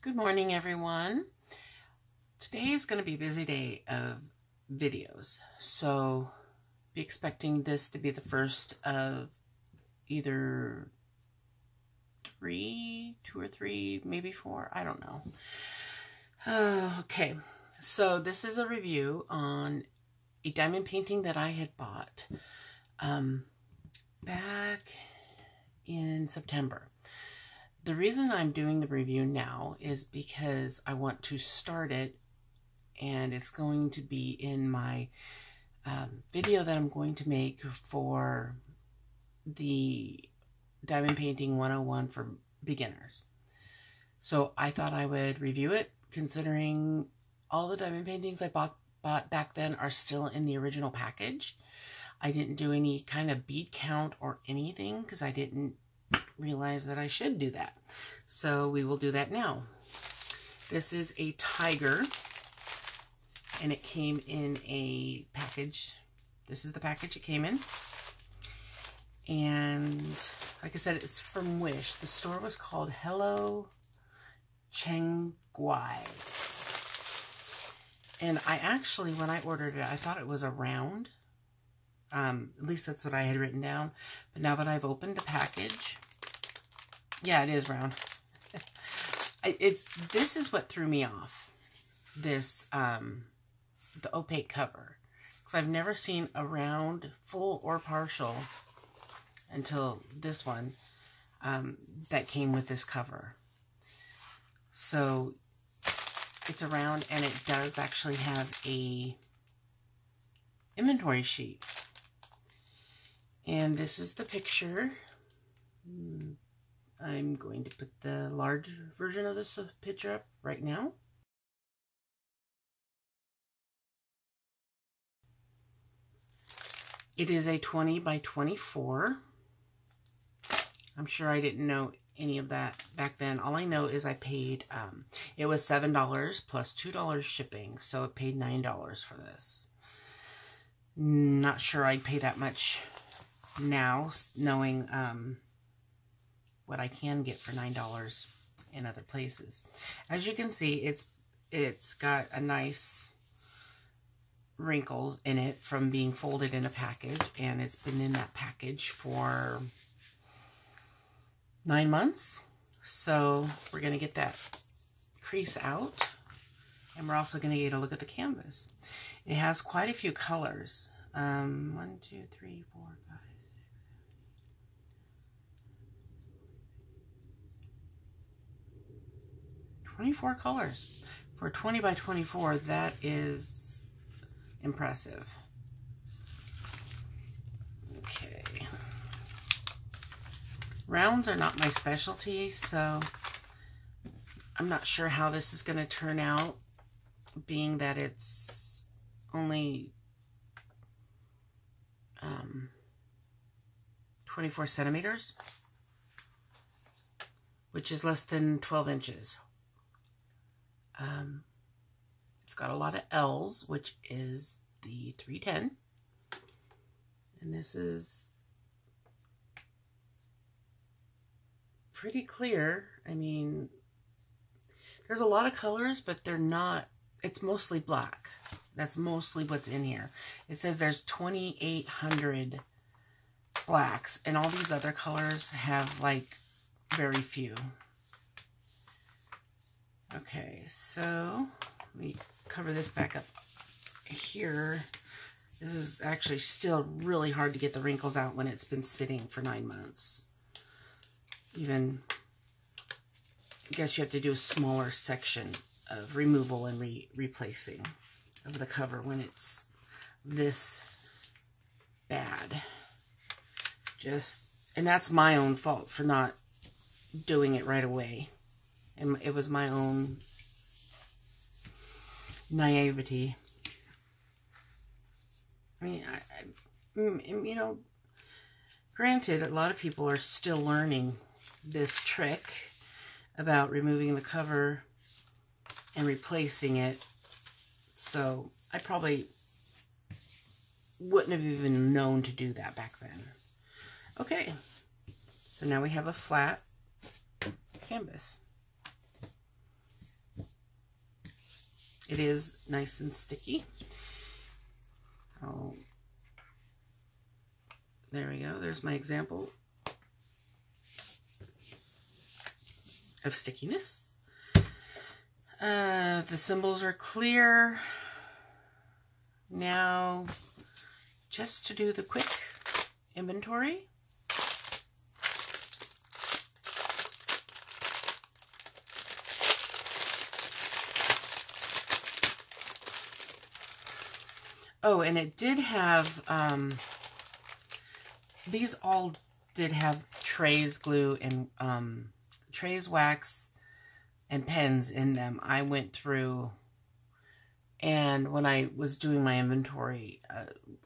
Good morning, everyone. Today is going to be a busy day of videos, so be expecting this to be the first of either two or three, maybe four, I don't know. Okay, so this is a review on a diamond painting that I had bought back in September. The reason I'm doing the review now is because I want to start it, and it's going to be in my video that I'm going to make for the Diamond Painting 101 for beginners. So I thought I would review it, considering all the diamond paintings I bought back then are still in the original package. I didn't do any kind of bead count or anything because I didn't realize that I should do that. So we will do that now. This is a tiger, and it came in a package. This is the package it came in. And like I said, it's from Wish. The store was called Hello Changui. And I actually, when I ordered it, I thought it was a round. At least that's what I had written down. But now that I've opened the package, yeah, it is round. This is what threw me off. This, the opaque cover. Because I've never seen a round, full or partial, until this one, that came with this cover. So, it's a round, and it does actually have a inventory sheet. And this is the picture. I'm going to put the large version of this picture up right now. It is a 20 by 24. I'm sure I didn't know any of that back then. All I know is I paid, it was $7 plus $2 shipping, so I paid $9 for this. Not sure I'd pay that much now, knowing what I can get for $9 in other places. As you can see, it's got a nice wrinkles in it from being folded in a package, and it's been in that package for 9 months. So we're going to get that crease out, and we're also going to get a look at the canvas. It has quite a few colors. 1, 2, 3, 4, 5, 24 colors. For 20 by 24, that is impressive. Okay. Rounds are not my specialty, so I'm not sure how this is going to turn out, being that it's only 24 centimeters, which is less than 12 inches. It's got a lot of L's, which is the 310. And this is pretty clear. I mean, there's a lot of colors, but they're not, it's mostly black. That's mostly what's in here. It says there's 2,800 blacks, and all these other colors have like very few. Okay, so let me cover this back up here. This is actually still really hard to get the wrinkles out when it's been sitting for 9 months. Even, I guess you have to do a smaller section of removal and replacing of the cover when it's this bad. And that's my own fault for not doing it right away. And it was my own naivety. I mean, you know, granted, a lot of people are still learning this trick about removing the cover and replacing it. So I probably wouldn't have even known to do that back then. Okay, so now we have a flat canvas. it is nice and sticky. There we go. There's my example of stickiness. The symbols are clear. Now, just to do the quick inventory. Oh, and it did have, these all did have trays glue and trays wax and pens in them. I went through, and when I was doing my inventory,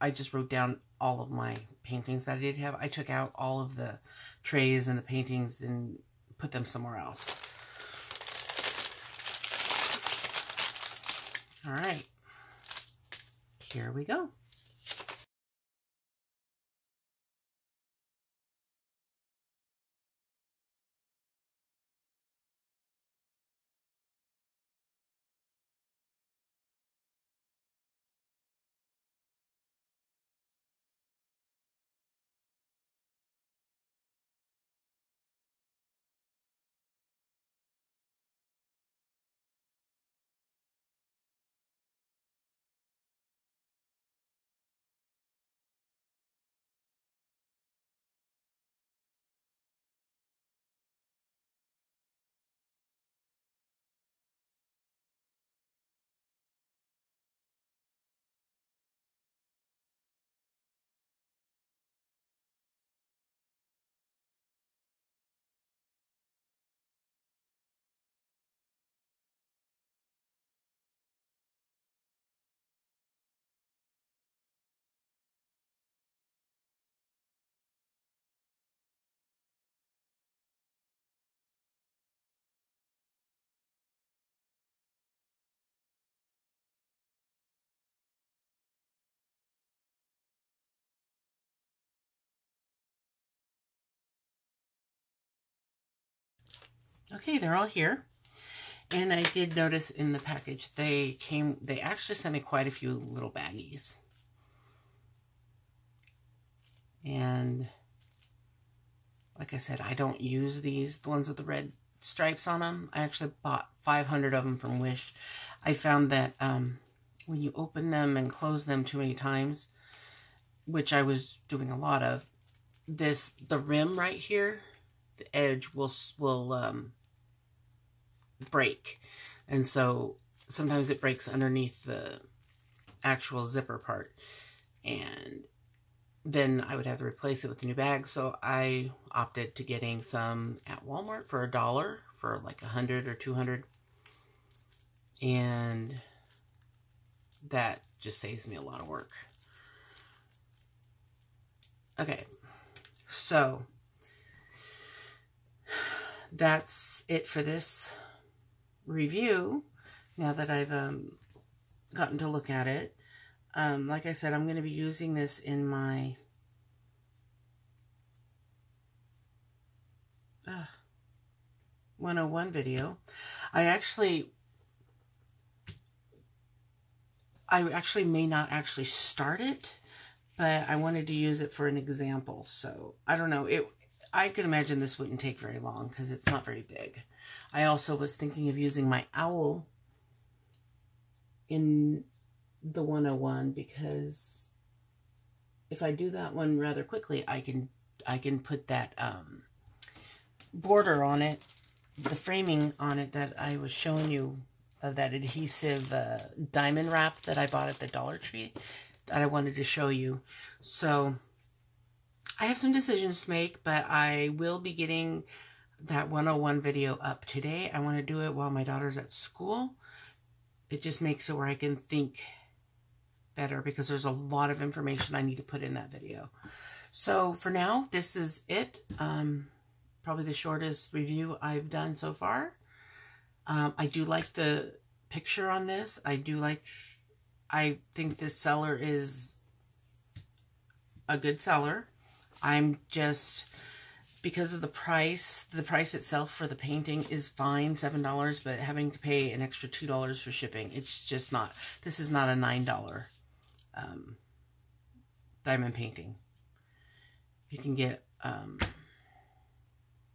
I just wrote down all of my paintings that I did have. I took out all of the trays and the paintings and put them somewhere else. All right. Here we go. Okay, they're all here. And I did notice in the package, they actually sent me quite a few little baggies. And like I said, I don't use these, the ones with the red stripes on them. I actually bought 500 of them from Wish. I found that when you open them and close them too many times, which I was doing a lot of, the rim right here, the edge will break. And so sometimes it breaks underneath the actual zipper part. And then I would have to replace it with a new bag. So I opted to getting some at Walmart for $1 for like 100 or 200. And that just saves me a lot of work. Okay, so that's it for this review. Now that I've gotten to look at it, like I said, I'm going to be using this in my uh, 101 video. I actually may not actually start it, but I wanted to use it for an example. So I don't know. I can imagine this wouldn't take very long because it's not very big. I also was thinking of using my owl in the 101 because if I do that one rather quickly, I can put that border on it, the framing on it that I was showing you of that adhesive diamond wrap that I bought at the Dollar Tree that I wanted to show you. So I have some decisions to make, but I will be getting that 101 video up today. I want to do it while my daughter's at school. It just makes it where I can think better because there's a lot of information I need to put in that video. So for now, this is it. Probably the shortest review I've done so far. I do like the picture on this. I think this seller is a good seller. I'm just because of the price itself for the painting is fine, $7, but having to pay an extra $2 for shipping, it's just not, this is not a $9 diamond painting. You can get,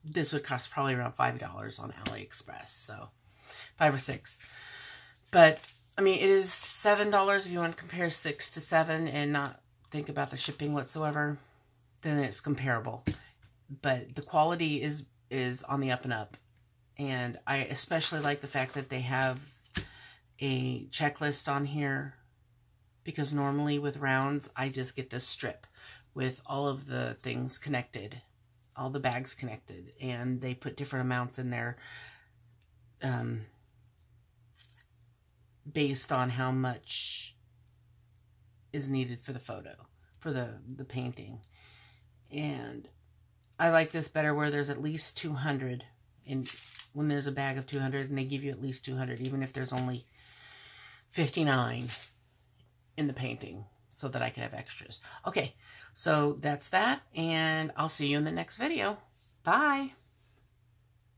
this would cost probably around $5 on AliExpress, so $5 or $6. But, I mean, it is $7 if you want to compare 6 to 7 and not think about the shipping whatsoever, then it's comparable. But the quality is on the up and up. And I especially like the fact that they have a checklist on here, because normally with rounds, I just get this strip with all of the things connected, all the bags connected, and they put different amounts in there based on how much is needed for the photo, for the painting. And I like this better where there's at least 200, and when there's a bag of 200 and they give you at least 200, even if there's only 59 in the painting, so that I can have extras. Okay, so that's that, and I'll see you in the next video. Bye.